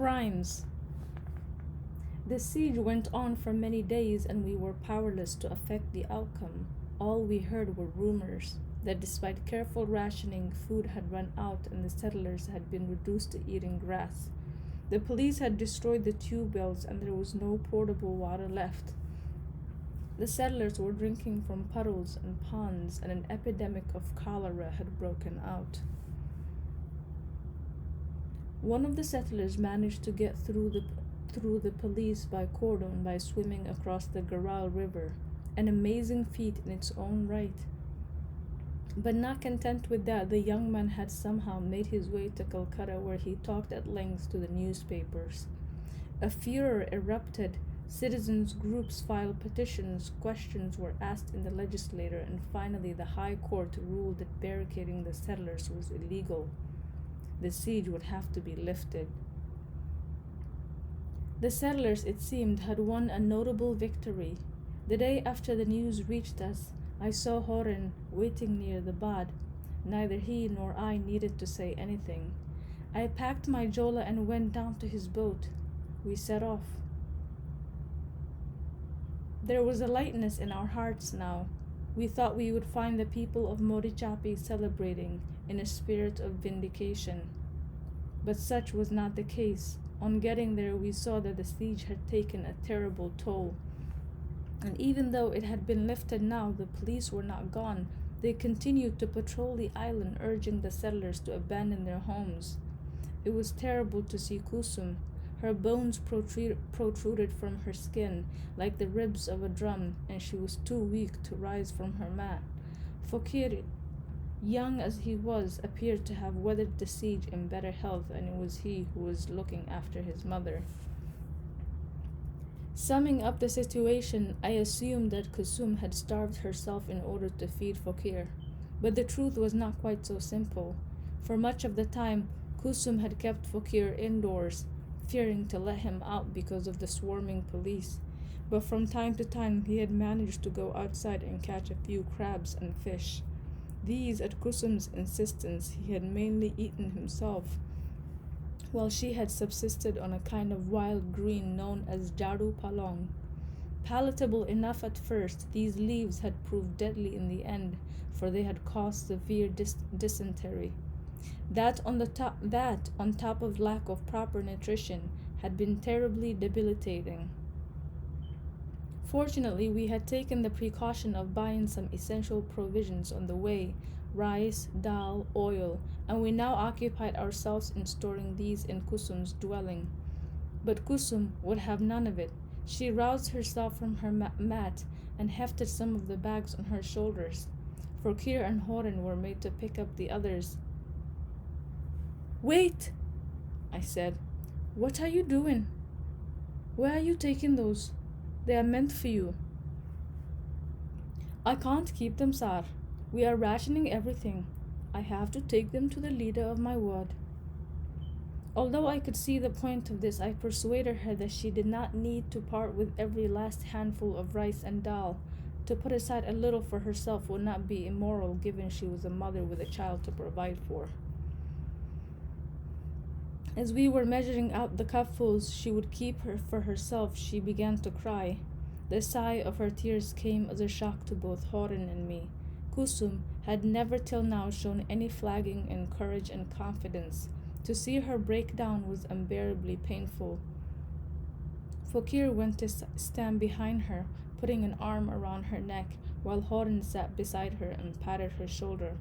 Crimes. The siege went on for many days, and we were powerless to affect the outcome. All we heard were rumors that despite careful rationing, food had run out and the settlers had been reduced to eating grass. The police had destroyed the tube wells and there was no portable water left. The settlers were drinking from puddles and ponds, and an epidemic of cholera had broken out. One of the settlers managed to get through the police by cordon by swimming across the Garal River, an amazing feat in its own right. But not content with that, the young man had somehow made his way to Calcutta, where he talked at length to the newspapers. A furor erupted. Citizens' groups filed petitions, questions were asked in the legislature, and finally the High Court ruled that barricading the settlers was illegal. The siege would have to be lifted. The settlers, it seemed, had won a notable victory. The day after the news reached us, I saw Horen waiting near the Bad. Neither he nor I needed to say anything. I packed my jola and went down to his boat. We set off. There was a lightness in our hearts now. We thought we would find the people of Morichabi celebrating in a spirit of vindication. But such was not the case. On getting there, we saw that the siege had taken a terrible toll. And even though it had been lifted now, the police were not gone. They continued to patrol the island, urging the settlers to abandon their homes. It was terrible to see Kusum. Her bones protruded from her skin like the ribs of a drum, and she was too weak to rise from her mat. Fakir, young as he was, appeared to have weathered the siege in better health, and it was he who was looking after his mother. Summing up the situation, I assumed that Kusum had starved herself in order to feed Fakir. But the truth was not quite so simple. For much of the time, Kusum had kept Fakir indoors, fearing to let him out because of the swarming police. But from time to time, he had managed to go outside and catch a few crabs and fish. These, at Kusum's insistence, he had mainly eaten himself, while she had subsisted on a kind of wild green known as jaru palong. Palatable enough at first, these leaves had proved deadly in the end, for they had caused severe dysentery. That, on top of lack of proper nutrition, had been terribly debilitating. Fortunately, we had taken the precaution of buying some essential provisions on the way, rice, dal, oil, and we now occupied ourselves in storing these in Kusum's dwelling. But Kusum would have none of it. She roused herself from her mat and hefted some of the bags on her shoulders. Fakir and Horen were made to pick up the others. "Wait," I said. "What are you doing? Where are you taking those? They are meant for you." "I can't keep them, sir. We are rationing everything. I have to take them to the leader of my ward." Although I could see the point of this, I persuaded her that she did not need to part with every last handful of rice and dal. To put aside a little for herself would not be immoral, given she was a mother with a child to provide for. As we were measuring out the cupfuls she would keep for herself, she began to cry. The sigh of her tears came as a shock to both Horen and me. Kusum had never till now shown any flagging in courage and confidence. To see her break down was unbearably painful. Fakir went to stand behind her, putting an arm around her neck, while Horen sat beside her and patted her shoulder.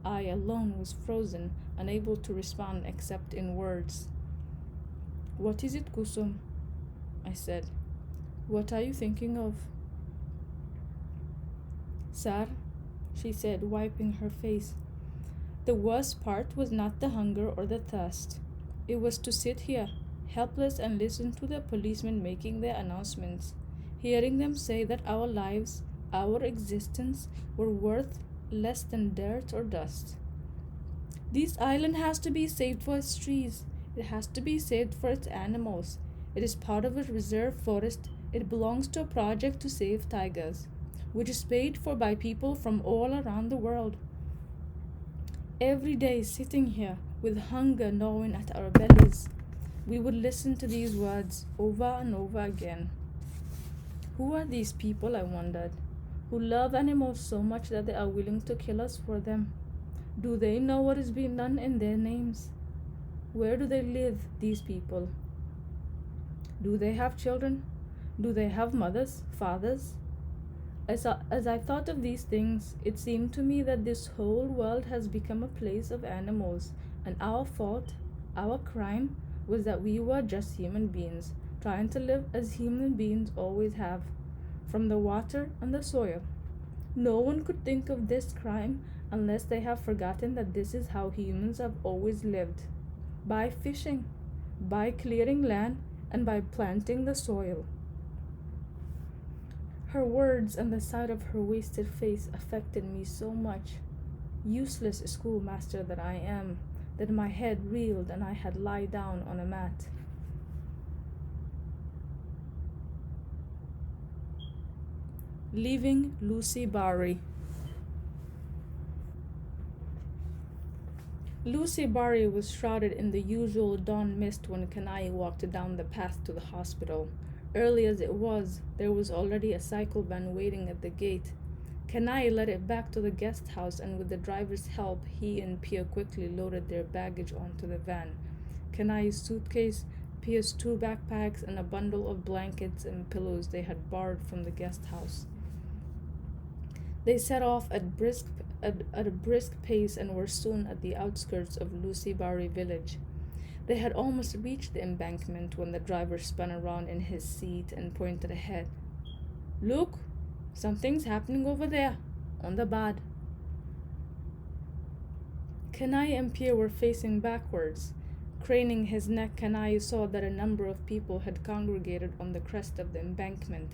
I alone was frozen, unable to respond except in words. "What is it, Kusum?" I said. "What are you thinking of?" "Sir," she said, wiping her face, "the worst part was not the hunger or the thirst. It was to sit here, helpless, and listen to the policemen making their announcements, hearing them say that our lives, our existence, were worth less than dirt or dust. This island has to be saved for its trees. It has to be saved for its animals. It is part of a reserve forest. It belongs to a project to save tigers, which is paid for by people from all around the world. Every day sitting here with hunger gnawing at our bellies, We would listen to these words over and over again. Who are these people, I wondered, who love animals so much that they are willing to kill us for them? Do they know what is being done in their names? Where do they live, these people? Do they have children? Do they have mothers, fathers? As I thought of these things, it seemed to me that this whole world has become a place of animals, and our fault, our crime, was that we were just human beings, trying to live as human beings always have, from the water and the soil. No one could think of this crime unless they have forgotten that this is how humans have always lived, by fishing, by clearing land, and by planting the soil. Her words and the sight of her wasted face affected me so much, useless schoolmaster that I am, that my head reeled and I had lie down on a mat. Leaving Lusibari. Lusibari was shrouded in the usual dawn mist when Kanai walked down the path to the hospital. Early as it was, there was already a cycle van waiting at the gate. Kanai led it back to the guest house, and with the driver's help, he and Pia quickly loaded their baggage onto the van. Kanai's suitcase, Pia's 2 backpacks, and a bundle of blankets and pillows they had borrowed from the guest house. They set off at a brisk pace and were soon at the outskirts of Lusibari village. They had almost reached the embankment when the driver spun around in his seat and pointed ahead. "Look, something's happening over there, on the bad." Kanai and Pierre were facing backwards. Craning his neck, Kanai saw that a number of people had congregated on the crest of the embankment.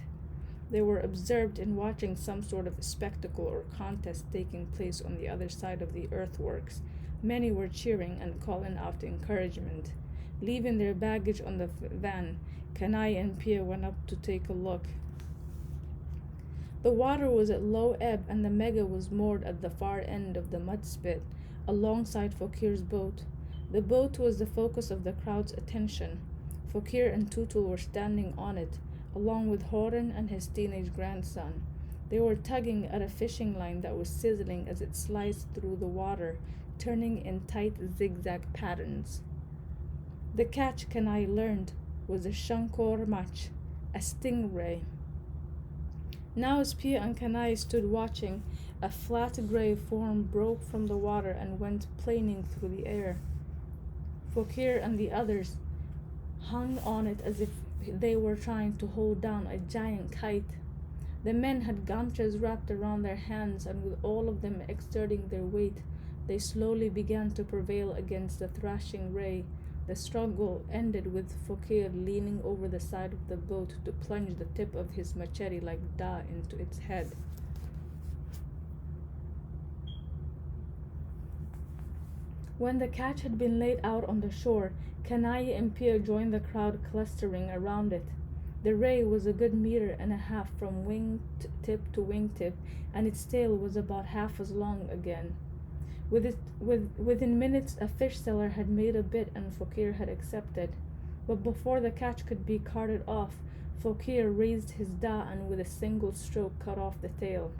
They were absorbed in watching some sort of spectacle or contest taking place on the other side of the earthworks. Many were cheering and calling out encouragement. Leaving their baggage on the van, Kanai and Pia went up to take a look. The water was at low ebb, and the mega was moored at the far end of the mud spit, alongside Fokir's boat. The boat was the focus of the crowd's attention. Fokir and Tutul were standing on it, along with Horan and his teenage grandson. They were tugging at a fishing line that was sizzling as it sliced through the water, turning in tight zigzag patterns. The catch, Kanai learned, was a shankor mach, a stingray. Now as Pia and Kanai stood watching, a flat gray form broke from the water and went planing through the air. Fokir and the others hung on it as if they were trying to hold down a giant kite. The men had gamchas wrapped around their hands, and with all of them exerting their weight, they slowly began to prevail against the thrashing ray. The struggle ended with Fokir leaning over the side of the boat to plunge the tip of his machete like da into its head. When the catch had been laid out on the shore, Kanai and Pia joined the crowd clustering around it. The ray was a good 1.5 meters from wing-tip to wing-tip, and its tail was about half as long again. Within minutes, a fish seller had made a bid, and Fokir had accepted. But before the catch could be carted off, Fokir raised his da and with a single stroke cut off the tail.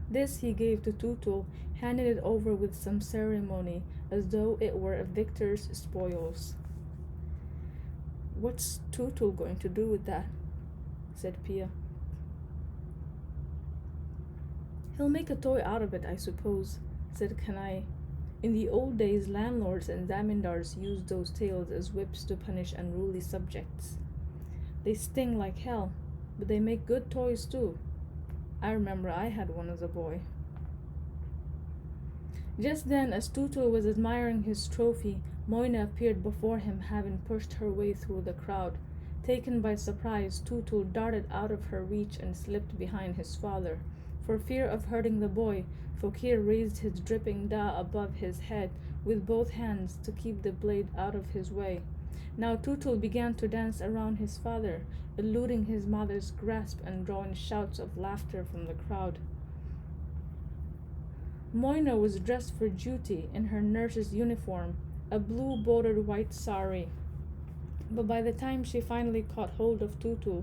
This he gave to Tutul, handing it over with some ceremony, as though it were a victor's spoils. "What's Tutul going to do with that?" said Pia. "He'll make a toy out of it, I suppose," said Kanai. "In the old days, landlords and zamindars used those tails as whips to punish unruly subjects. They sting like hell, but they make good toys too. I remember I had one as a boy." Just then, as Tutul was admiring his trophy, Moina appeared before him, having pushed her way through the crowd. Taken by surprise, Tutul darted out of her reach and slipped behind his father. For fear of hurting the boy, Fokir raised his dripping da above his head with both hands to keep the blade out of his way. Now Tutul began to dance around his father, eluding his mother's grasp and drawing shouts of laughter from the crowd. Moina was dressed for duty in her nurse's uniform, a blue bordered white sari. But by the time she finally caught hold of Tutu,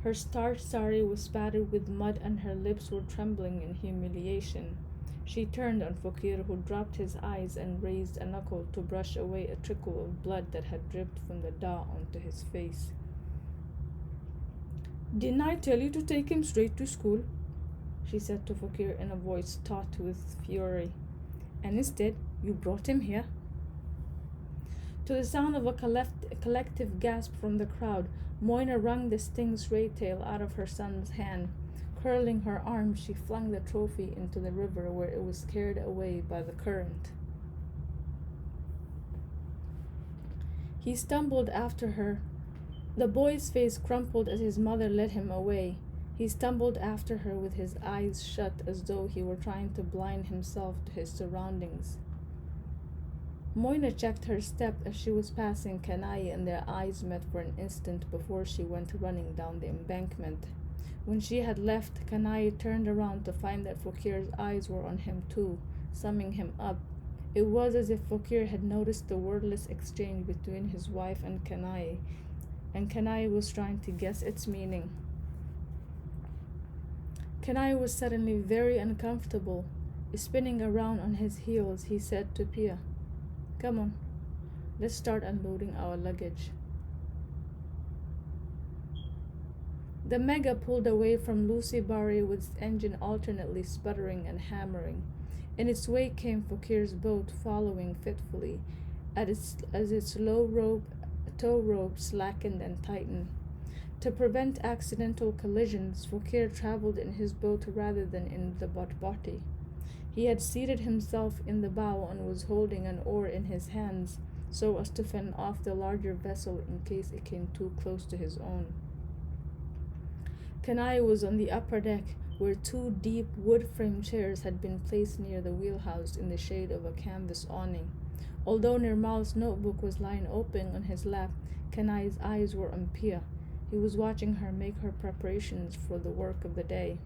her starched sari was spattered with mud and her lips were trembling in humiliation. She turned on Fakir, who dropped his eyes and raised a knuckle to brush away a trickle of blood that had dripped from the daw onto his face. "Didn't I tell you to take him straight to school?" she said to Fakir in a voice taut with fury. "And instead, you brought him here?" To the sound of a collective gasp from the crowd, Moina wrung the stingray tail out of her son's hand. Curling her arms, she flung the trophy into the river where it was carried away by the current. He stumbled after her. The boy's face crumpled as his mother led him away. He stumbled after her with his eyes shut as though he were trying to blind himself to his surroundings. Moina checked her step as she was passing Kanai, and their eyes met for an instant before she went running down the embankment. When she had left, Kanai turned around to find that Fakir's eyes were on him too, summing him up. It was as if Fakir had noticed the wordless exchange between his wife and Kanai was trying to guess its meaning. Kanai was suddenly very uncomfortable. Spinning around on his heels, he said to Pia, "Come on, let's start unloading our luggage." The Mega pulled away from Lusibari with its engine alternately sputtering and hammering. In its wake came Fakir's boat, following fitfully as its tow rope slackened and tightened. To prevent accidental collisions, Fakir traveled in his boat rather than in the botboti. He had seated himself in the bow and was holding an oar in his hands so as to fend off the larger vessel in case it came too close to his own. Kanai was on the upper deck, where two deep wood-frame chairs had been placed near the wheelhouse in the shade of a canvas awning. Although Nirmal's notebook was lying open on his lap, Kanai's eyes were on Pia. He was watching her make her preparations for the work of the day.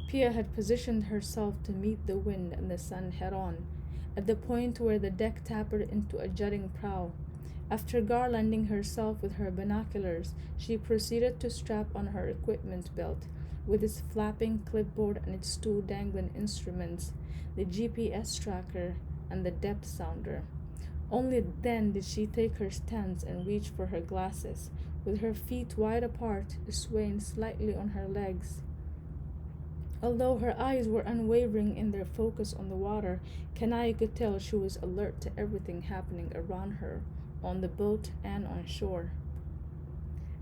Pia had positioned herself to meet the wind and the sun head-on, at the point where the deck tapered into a jutting prow. After garlanding herself with her binoculars, she proceeded to strap on her equipment belt, with its flapping clipboard and its two dangling instruments, the GPS tracker and the depth sounder. Only then did she take her stance and reach for her glasses, with her feet wide apart, swaying slightly on her legs. Although her eyes were unwavering in their focus on the water, Kanai could tell she was alert to everything happening around her, on the boat and on shore.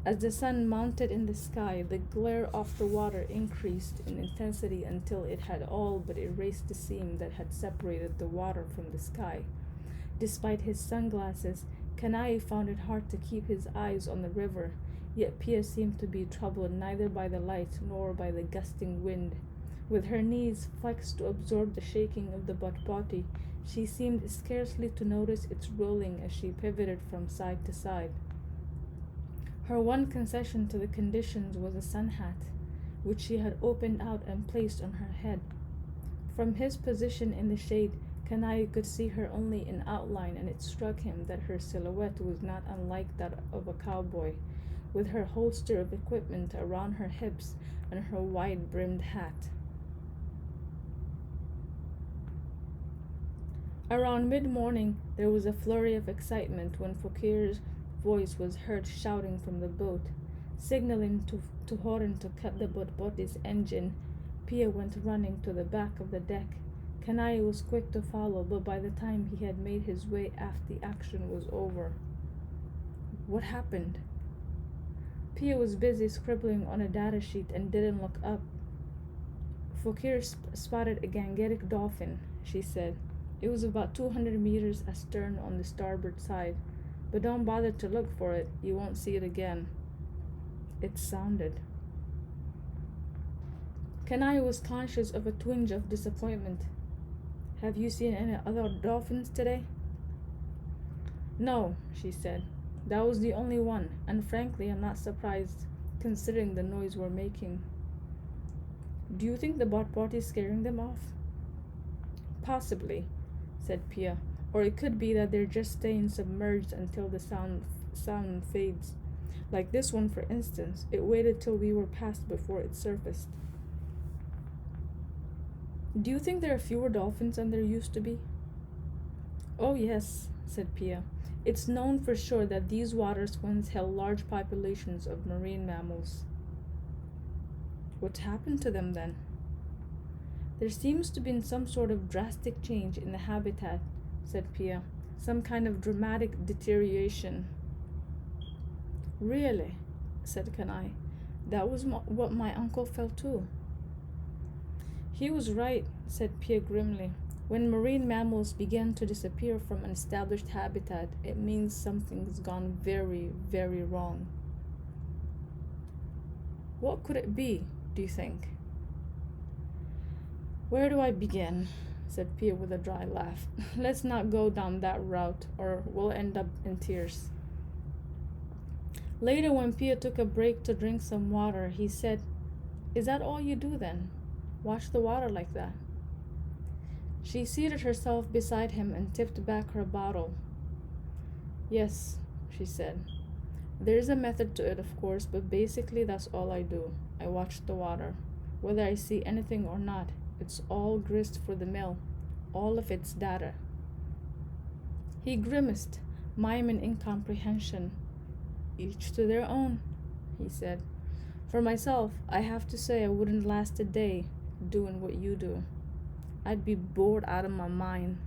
As the sun mounted in the sky, the glare off the water increased in intensity until it had all but erased the seam that had separated the water from the sky. Despite his sunglasses, Kanai found it hard to keep his eyes on the river, yet Pia seemed to be troubled neither by the light nor by the gusting wind. With her knees flexed to absorb the shaking of the botboti, she seemed scarcely to notice its rolling as she pivoted from side to side. Her one concession to the conditions was a sun hat, which she had opened out and placed on her head. From his position in the shade, Kanai could see her only in outline, and it struck him that her silhouette was not unlike that of a cowboy, with her holster of equipment around her hips and her wide-brimmed hat. Around mid-morning, there was a flurry of excitement when Fakir's voice was heard shouting from the boat, signaling to Horan to cut the botboti's engine. Pia went running to the back of the deck. Kanai was quick to follow, but by the time he had made his way aft, the action was over. What happened? Pia was busy scribbling on a data sheet and didn't look up. Fakir spotted a gangetic dolphin, she said. It was about 200 meters astern on the starboard side, but don't bother to look for it. You won't see it again. It sounded. Kanai was conscious of a twinge of disappointment. Have you seen any other dolphins today? No, she said. That was the only one, and frankly, I'm not surprised, considering the noise we're making. Do you think the botboti is scaring them off? Possibly, said Pia. Or it could be that they're just staying submerged until the sound fades. Like this one, for instance, it waited till we were past before it surfaced. Do you think there are fewer dolphins than there used to be? Oh, yes, said Pia. It's known for sure that these waters once held large populations of marine mammals. What's happened to them then? There seems to be some sort of drastic change in the habitat, said Pia. Some kind of dramatic deterioration. Really? Said Kanai. That was what my uncle felt too. He was right, said Pia grimly. When marine mammals begin to disappear from an established habitat, it means something's gone very, very wrong. What could it be, do you think? Where do I begin? Said Pia with a dry laugh. Let's not go down that route, or we'll end up in tears. Later, when Pia took a break to drink some water, he said, Is that all you do then? Watch the water like that? She seated herself beside him and tipped back her bottle. Yes, she said. There's a method to it, of course, but basically that's all I do. I watch the water. Whether I see anything or not, it's all grist for the mill, all of its data. He grimaced, miming incomprehension. Each to their own, he said. For myself, I have to say I wouldn't last a day doing what you do. I'd be bored out of my mind.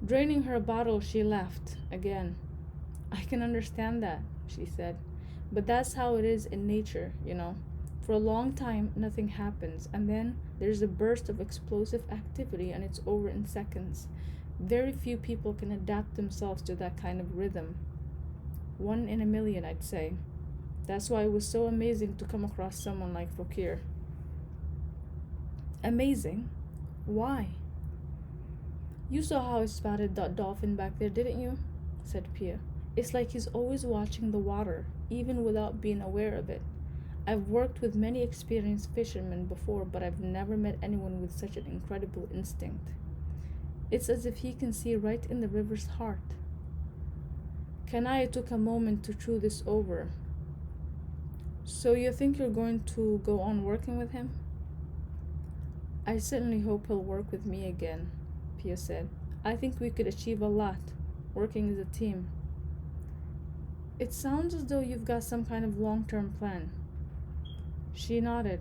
Draining her bottle, she laughed again. I can understand that, she said. But that's how it is in nature, you know. For a long time, nothing happens, and then there's a burst of explosive activity and it's over in seconds. Very few people can adapt themselves to that kind of rhythm. 1 in a million, I'd say. That's why it was so amazing to come across someone like Fokir. Amazing? Why? You saw how I spotted that dolphin back there, didn't you? Said Pia. It's like he's always watching the water, even without being aware of it. I've worked with many experienced fishermen before, but I've never met anyone with such an incredible instinct. It's as if he can see right in the river's heart. Kanaya took a moment to chew this over. So you think you're going to go on working with him? I certainly hope he'll work with me again, Pia said. I think we could achieve a lot, working as a team. It sounds as though you've got some kind of long-term plan. She nodded.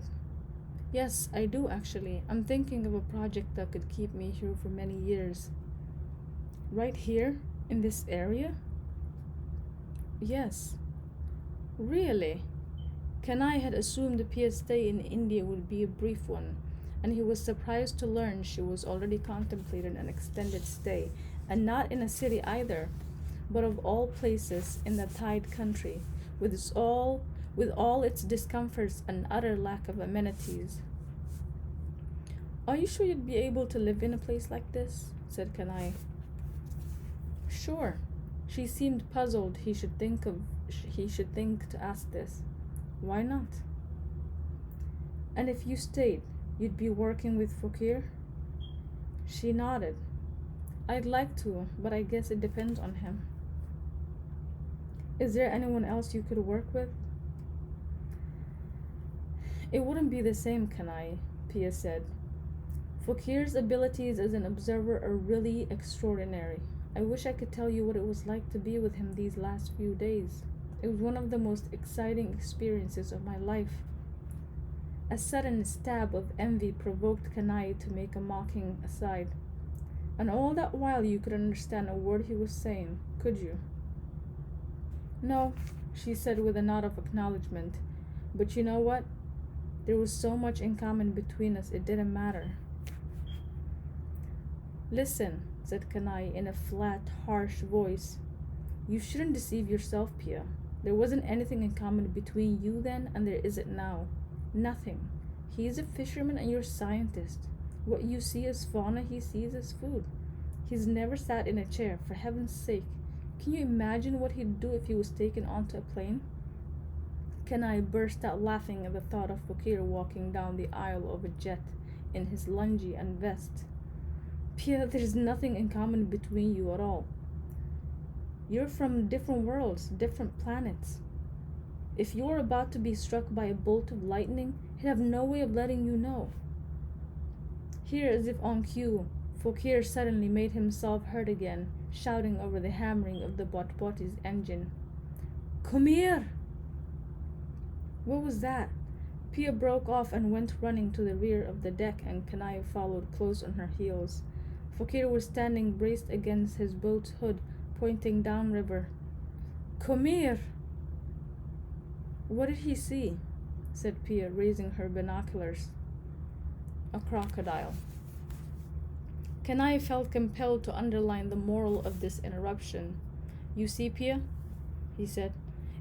Yes, I do actually. I'm thinking of a project that could keep me here for many years. Right here? In this area? Yes. Really? Kanai had assumed Pia's stay in India would be a brief one, and he was surprised to learn she was already contemplating an extended stay, and not in a city either, but of all places in the Tide country, with all its discomforts and utter lack of amenities. Are you sure you'd be able to live in a place like this? Said Kanai. Sure. She seemed puzzled he should think to ask this. Why not? And if you stayed, you'd be working with Fokir? She nodded. I'd like to, but I guess it depends on him. Is there anyone else you could work with? It wouldn't be the same, Kanai, Pia said. Fokir's abilities as an observer are really extraordinary. I wish I could tell you what it was like to be with him these last few days. It was one of the most exciting experiences of my life. A sudden stab of envy provoked Kanai to make a mocking aside. And all that while you could understand a word he was saying, could you? No, she said with a nod of acknowledgement. But you know what? There was so much in common between us, it didn't matter. Listen, said Kanai in a flat, harsh voice. You shouldn't deceive yourself, Pia. There wasn't anything in common between you then and there isn't now. Nothing. He is a fisherman and you're a scientist. What you see as fauna, he sees as food. He's never sat in a chair, for heaven's sake. Can you imagine what he'd do if he was taken onto a plane? Kanai burst out laughing at the thought of Fokir walking down the aisle of a jet in his lungi and vest. Pia, there's nothing in common between you at all. You're from different worlds, different planets. If you were about to be struck by a bolt of lightning, he'd have no way of letting you know. Here, as if on cue, Fokir suddenly made himself heard again, shouting over the hammering of the Botboti's engine. Come here! What was that? Pia broke off and went running to the rear of the deck, and Kanai followed close on her heels. Fokir was standing braced against his boat's hood, pointing downriver. Come here! What did he see? Said Pia, raising her binoculars. A crocodile. Kanai felt compelled to underline the moral of this interruption. You see, Pia, he said,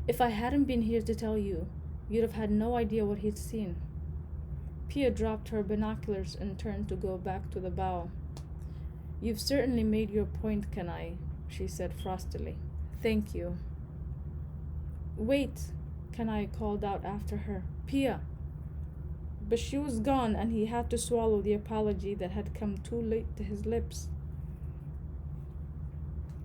if I hadn't been here to tell you, you'd have had no idea what he'd seen. Pia dropped her binoculars and turned to go back to the bow. You've certainly made your point, Kanai, she said frostily. Thank you. Wait, Kanai called out after her. Pia! But she was gone, and he had to swallow the apology that had come too late to his lips.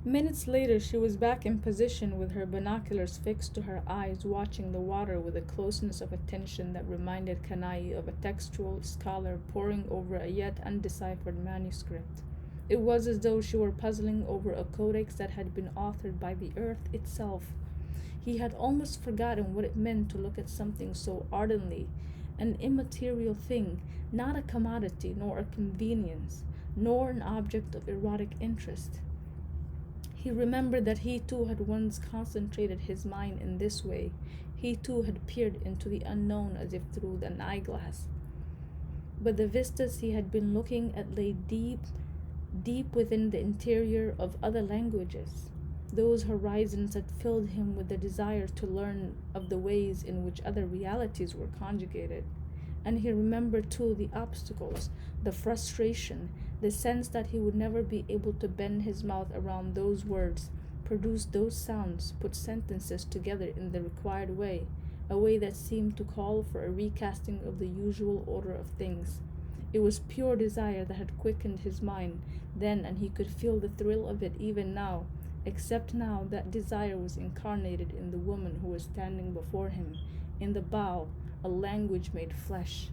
Minutes later, she was back in position with her binoculars fixed to her eyes, watching the water with a closeness of attention that reminded Kanai of a textual scholar poring over a yet undeciphered manuscript. It was as though she were puzzling over a codex that had been authored by the earth itself. He had almost forgotten what it meant to look at something so ardently, an immaterial thing, not a commodity nor a convenience, nor an object of erotic interest. He remembered that he too had once concentrated his mind in this way. He too had peered into the unknown as if through an eyeglass. But the vistas he had been looking at lay deep, deep within the interior of other languages, those horizons that filled him with the desire to learn of the ways in which other realities were conjugated. And he remembered too the obstacles, the frustration, the sense that he would never be able to bend his mouth around those words, produce those sounds, put sentences together in the required way, a way that seemed to call for a recasting of the usual order of things. It was pure desire that had quickened his mind then, and he could feel the thrill of it even now, except now that desire was incarnated in the woman who was standing before him, in the bow, a language made flesh.